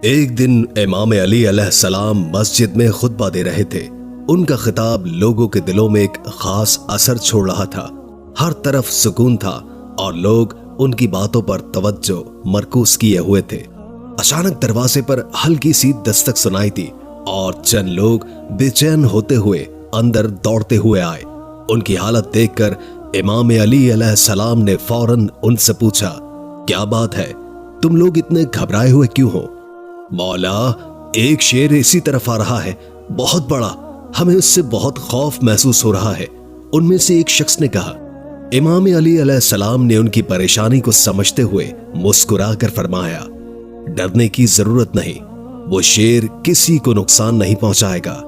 ایک دن امام علی علیہ السلام مسجد میں خطبہ دے رہے تھے۔ ان کا خطاب لوگوں کے دلوں میں ایک خاص اثر چھوڑ رہا تھا۔ ہر طرف سکون تھا اور لوگ ان کی باتوں پر توجہ مرکوز کیے ہوئے تھے۔ اچانک دروازے پر ہلکی سی دستک سنائی دی اور چند لوگ بے چین ہوتے ہوئے اندر دوڑتے ہوئے آئے۔ ان کی حالت دیکھ کر امام علی علیہ السلام نے فوراً ان سے پوچھا، کیا بات ہے؟ تم لوگ اتنے گھبرائے ہوئے کیوں ہو؟ مولا، ایک شیر اسی طرف آ رہا ہے، بہت بڑا، ہمیں اس سے بہت خوف محسوس ہو رہا ہے، ان میں سے ایک شخص نے کہا۔ امام علی علیہ السلام نے ان کی پریشانی کو سمجھتے ہوئے مسکرا کر فرمایا، ڈرنے کی ضرورت نہیں، وہ شیر کسی کو نقصان نہیں پہنچائے گا۔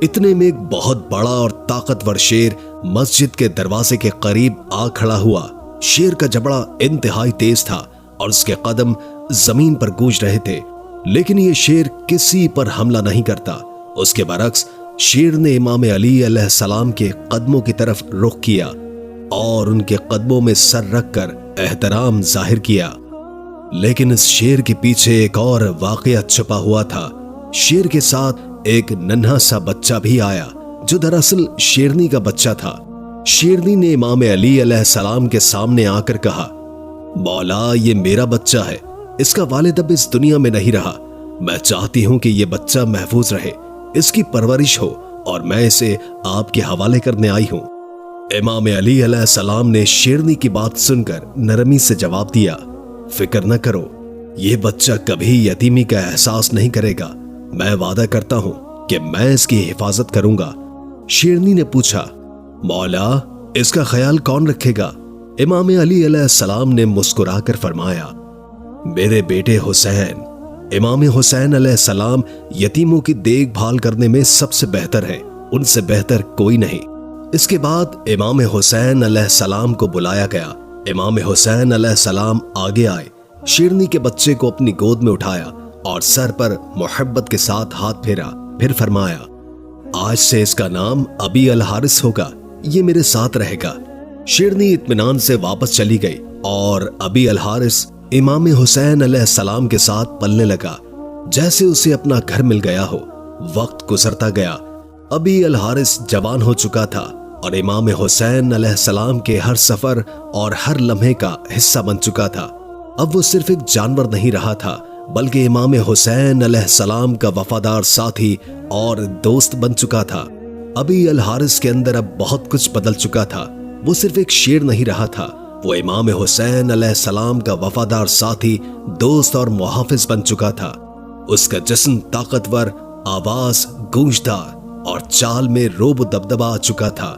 اتنے میں ایک بہت بڑا اور طاقتور شیر مسجد کے دروازے کے قریب آ کھڑا ہوا۔ شیر کا جبڑا انتہائی تیز تھا اور اس کے قدم زمین پر گونج رہے تھے، لیکن یہ شیر کسی پر حملہ نہیں کرتا۔ اس کے برعکس شیر نے امام علی علیہ السلام کے قدموں کی طرف رخ کیا اور ان کے قدموں میں سر رکھ کر احترام ظاہر کیا۔ لیکن اس شیر کے پیچھے ایک اور واقعہ چھپا ہوا تھا۔ شیر کے ساتھ ایک ننھا سا بچہ بھی آیا جو دراصل شیرنی کا بچہ تھا۔ شیرنی نے امام علی علیہ السلام کے سامنے آ کر کہا، مولا، یہ میرا بچہ ہے، اس کا والد اب اس دنیا میں نہیں رہا، میں چاہتی ہوں کہ یہ بچہ محفوظ رہے، اس کی پرورش ہو اور میں اسے آپ کے حوالے کرنے آئی ہوں۔ امام علی علیہ السلام نے شیرنی کی بات سن کر نرمی سے جواب دیا، فکر نہ کرو، یہ بچہ کبھی یتیمی کا احساس نہیں کرے گا، میں وعدہ کرتا ہوں کہ میں اس کی حفاظت کروں گا۔ شیرنی نے پوچھا، مولا، اس کا خیال کون رکھے گا؟ امام علی علیہ السلام نے مسکرا کر فرمایا، میرے بیٹے حسین۔ امام حسین علیہ السلام یتیموں کی دیکھ بھال کرنے میں سب سے بہتر ہے، ان سے بہتر کوئی نہیں۔ اس کے بعد امام حسین علیہ السلام کو بلایا گیا۔ امام حسین علیہ السلام آگے آئے، شیرنی کے بچے کو اپنی گود میں اٹھایا اور سر پر محبت کے ساتھ ہاتھ پھیرا، پھر فرمایا، آج سے اس کا نام ابی الحارث ہوگا، یہ میرے ساتھ رہے گا۔ شیرنی اطمینان سے واپس چلی گئی اور ابی الحارث امام حسین علیہ السلام کے ساتھ پلنے لگا جیسے اسے اپنا گھر مل گیا ہو۔ وقت گزرتا گیا، ابی الحارث جوان ہو چکا تھا اور امام حسین علیہ السلام کے ہر سفر اور ہر لمحے کا حصہ بن چکا تھا۔ اب وہ صرف ایک جانور نہیں رہا تھا بلکہ امام حسین علیہ السلام کا وفادار ساتھی اور دوست بن چکا تھا۔ ابی الحارث کے اندر اب بہت کچھ بدل چکا تھا۔ وہ صرف ایک شیر نہیں رہا تھا، وہ امام حسین علیہ السلام کا وفادار ساتھی، دوست اور محافظ بن چکا تھا۔ اس کا جسم طاقتور، آواز گونجدار اور چال میں رعب و دبدبا آ چکا تھا۔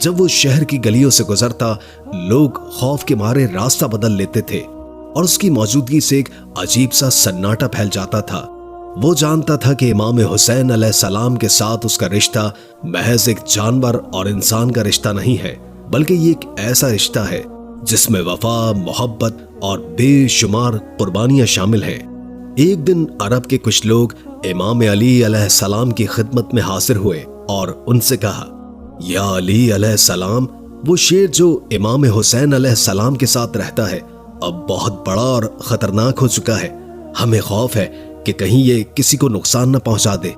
جب وہ شہر کی گلیوں سے گزرتا، لوگ خوف کے مارے راستہ بدل لیتے تھے اور اس کی موجودگی سے ایک عجیب سا سناٹا پھیل جاتا تھا۔ وہ جانتا تھا کہ امام حسین علیہ السلام کے ساتھ اس کا رشتہ محض ایک جانور اور انسان کا رشتہ نہیں ہے، بلکہ یہ ایک ایسا رشتہ ہے جس میں وفا، محبت اور بے شمار قربانیاں شامل ہیں۔ ایک دن عرب کے کچھ لوگ امام علی علیہ السلام کی خدمت میں حاضر ہوئے اور ان سے کہا، یا علی علیہ السلام، وہ شیر جو امام حسین علیہ السلام کے ساتھ رہتا ہے اب بہت بڑا اور خطرناک ہو چکا ہے، ہمیں خوف ہے کہ کہیں یہ کسی کو نقصان نہ پہنچا دے۔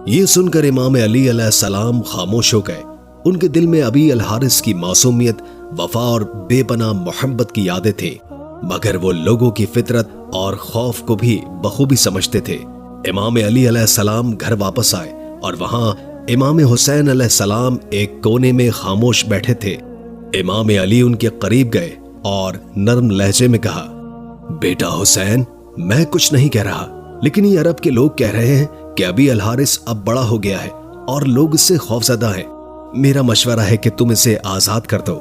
یہ سن کر امام علی علیہ السلام خاموش ہو گئے۔ ان کے دل میں ابی الحارث کی معصومیت، وفا اور بے پناہ محبت کی یادیں تھیں، مگر وہ لوگوں کی فطرت اور خوف کو بھی بخوبی سمجھتے تھے۔ امام علی علیہ السلام گھر واپس آئے اور وہاں امام حسین علیہ السلام ایک کونے میں خاموش بیٹھے تھے۔ امام علی ان کے قریب گئے اور نرم لہجے میں کہا، بیٹا حسین، میں کچھ نہیں کہہ رہا، لیکن یہ عرب کے لوگ کہہ رہے ہیں کہ ابی الحارث اب بڑا ہو گیا ہے اور لوگ اس سے خوفزدہ ہیں، میرا مشورہ ہے کہ تم اسے آزاد کر دو۔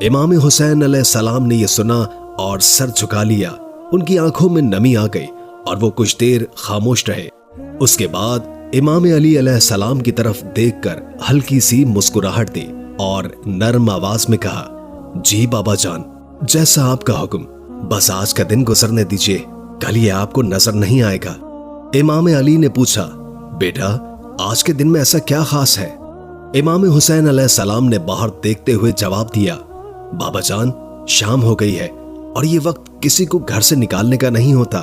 امام حسین علیہ السلام نے یہ سنا اور سر جھکا لیا۔ ان کی آنکھوں میں نمی آ گئی اور وہ کچھ دیر خاموش رہے۔ اس کے بعد امام علی علیہ السلام کی طرف دیکھ کر ہلکی سی مسکراہٹ دی اور نرم آواز میں کہا، جی بابا جان، جیسا آپ کا حکم، بس آج کا دن گزرنے دیجیے، کل یہ آپ کو نظر نہیں آئے گا۔ امام علی نے پوچھا، بیٹا آج کے دن میں ایسا کیا خاص ہے؟ امام حسین علیہ السلام نے باہر دیکھتے ہوئے جواب دیا، بابا جان، شام ہو گئی ہے اور یہ وقت کسی کو گھر سے نکالنے کا نہیں ہوتا،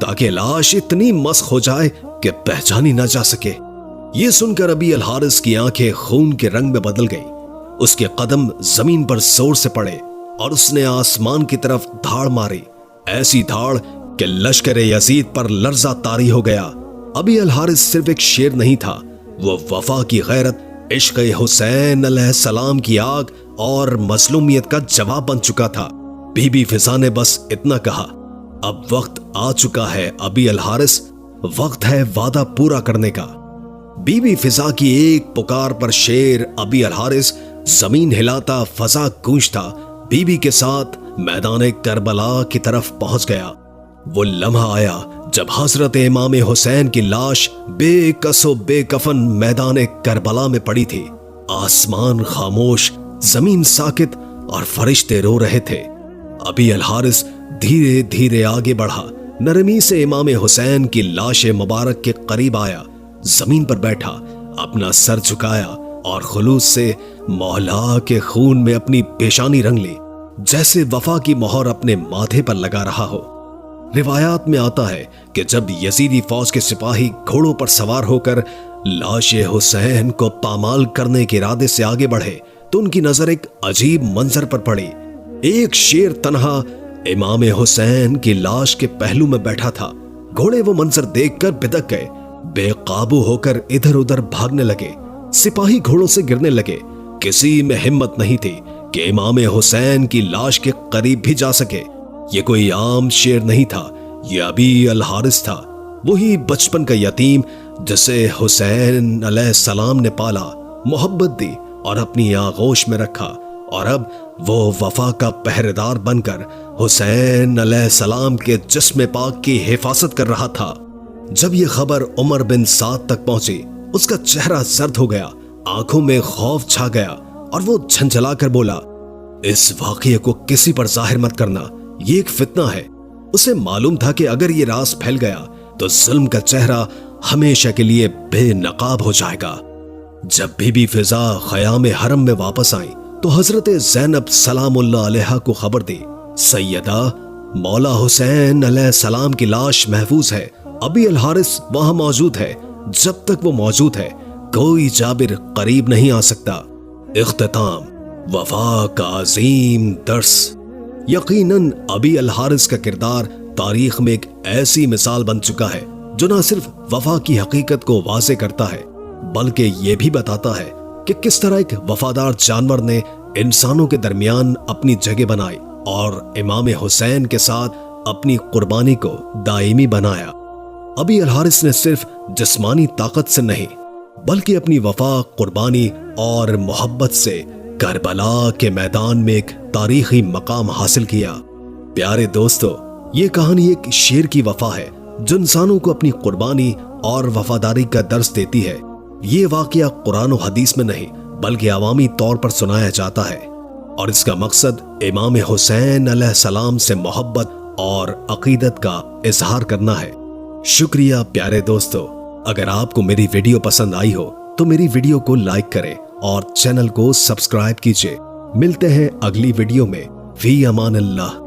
تاکہ لاش اتنی مسخ ہو جائے کہ پہچانی نہ جا سکے۔ یہ سن کر ابی الحارث کی آنکھیں خون کے رنگ میں بدل گئیں۔ اس کے قدم زمین پر زور سے پڑے اور اس نے آسمان کی طرف دھاڑ ماری، ایسی دھاڑ کہ لشکر یزید پر لرزہ طاری ہو گیا۔ ابی الحارث صرف ایک شیر نہیں تھا، وہ وفا کی غیرت، عشق حسین علیہ السلام کی آگ اور مظلومیت کا جواب بن چکا تھا۔ بی بی فضا نے بس اتنا کہا، اب وقت آ چکا ہے ابی الحارث، وقت ہے وعدہ پورا کرنے کا۔ بی بی فضا کی ایک پکار پر شیر ابی الحارث زمین ہلاتا، فضا گونجتا، بی بی کے ساتھ میدان کربلا کی طرف پہنچ گیا۔ وہ لمحہ آیا جب حضرت امام حسین کی لاش بے کس و بے کفن میدان کربلا میں پڑی تھی۔ آسمان خاموش، زمین ساکت اور فرشتے رو رہے تھے۔ ابی الحارث دھیرے دھیرے آگے بڑھا، نرمی سے امام حسین کی لاش مبارک کے قریب آیا، زمین پر بیٹھا، اپنا سر جھکایا اور خلوص سے مولا کے خون میں اپنی پیشانی رنگ لی، جیسے وفا کی مہر اپنے ماتھے پر لگا رہا ہو۔ روایات میں آتا ہے کہ جب یزیدی فوج کے سپاہی گھوڑوں پر سوار ہو کر لاش حسین کو پامال کرنے کے ارادے سے آگے بڑھے تو ان کی نظر ایک عجیب منظر پر پڑی۔ ایک شیر تنہا امام حسین کی لاش کے پہلو میں بیٹھا تھا۔ گھوڑے وہ منظر دیکھ کر بدک گئے، بے قابو ہو کر ادھر ادھر بھاگنے لگے، سپاہی گھوڑوں سے گرنے لگے۔ کسی میں ہمت نہیں تھی کہ امام حسین کی لاش کے قریب بھی جا سکے۔ یہ کوئی عام شیر نہیں تھا، یہ ابی الحارث تھا، وہی بچپن کا یتیم جسے حسین علیہ السلام نے پالا، محبت دی اور اپنی آغوش میں رکھا، اور اب وہ وفا کا پہرےدار بن کر حسین علیہ السلام کے جسم پاک کی حفاظت کر رہا تھا۔ جب یہ خبر عمر بن سعد تک پہنچی، اس کا چہرہ زرد ہو گیا، آنکھوں میں خوف چھا گیا اور وہ جھنجھلا کر بولا، اس واقعے کو کسی پر ظاہر مت کرنا، یہ ایک فتنہ ہے۔ اسے معلوم تھا کہ اگر یہ راز پھیل گیا تو ظلم کا چہرہ ہمیشہ کے لیے بے نقاب ہو جائے گا۔ جب بی بی فضا خیام حرم میں واپس آئیں تو حضرت زینب سلام اللہ علیہا کو خبر دی، سیدہ، مولا حسین علیہ السلام کی لاش محفوظ ہے، ابی الحارث وہاں موجود ہے، جب تک وہ موجود ہے کوئی جابر قریب نہیں آ سکتا۔ اختتام، وفا کا عظیم درس۔ یقیناً ابی الحارث کا کردار تاریخ میں ایک ایسی مثال بن چکا ہے جو نہ صرف وفا کی حقیقت کو واضح کرتا ہے بلکہ یہ بھی بتاتا ہے کہ کس طرح ایک وفادار جانور نے انسانوں کے درمیان اپنی جگہ بنائی اور امام حسین کے ساتھ اپنی قربانی کو دائمی بنایا۔ ابی الحارث نے صرف جسمانی طاقت سے نہیں بلکہ اپنی وفا، قربانی اور محبت سے کربلا کے میدان میں ایک تاریخی مقام حاصل کیا۔ پیارے دوستو، یہ کہانی ایک شیر کی وفا ہے جو انسانوں کو اپنی قربانی اور وفاداری کا درس دیتی ہے۔ یہ واقعہ قرآن و حدیث میں نہیں بلکہ عوامی طور پر سنایا جاتا ہے اور اس کا مقصد امام حسین علیہ السلام سے محبت اور عقیدت کا اظہار کرنا ہے۔ شکریہ پیارے دوستو، اگر آپ کو میری ویڈیو پسند آئی ہو تو میری ویڈیو کو لائک کریں اور چینل کو سبسکرائب کیجیے۔ ملتے ہیں اگلی ویڈیو میں، فی امان اللہ۔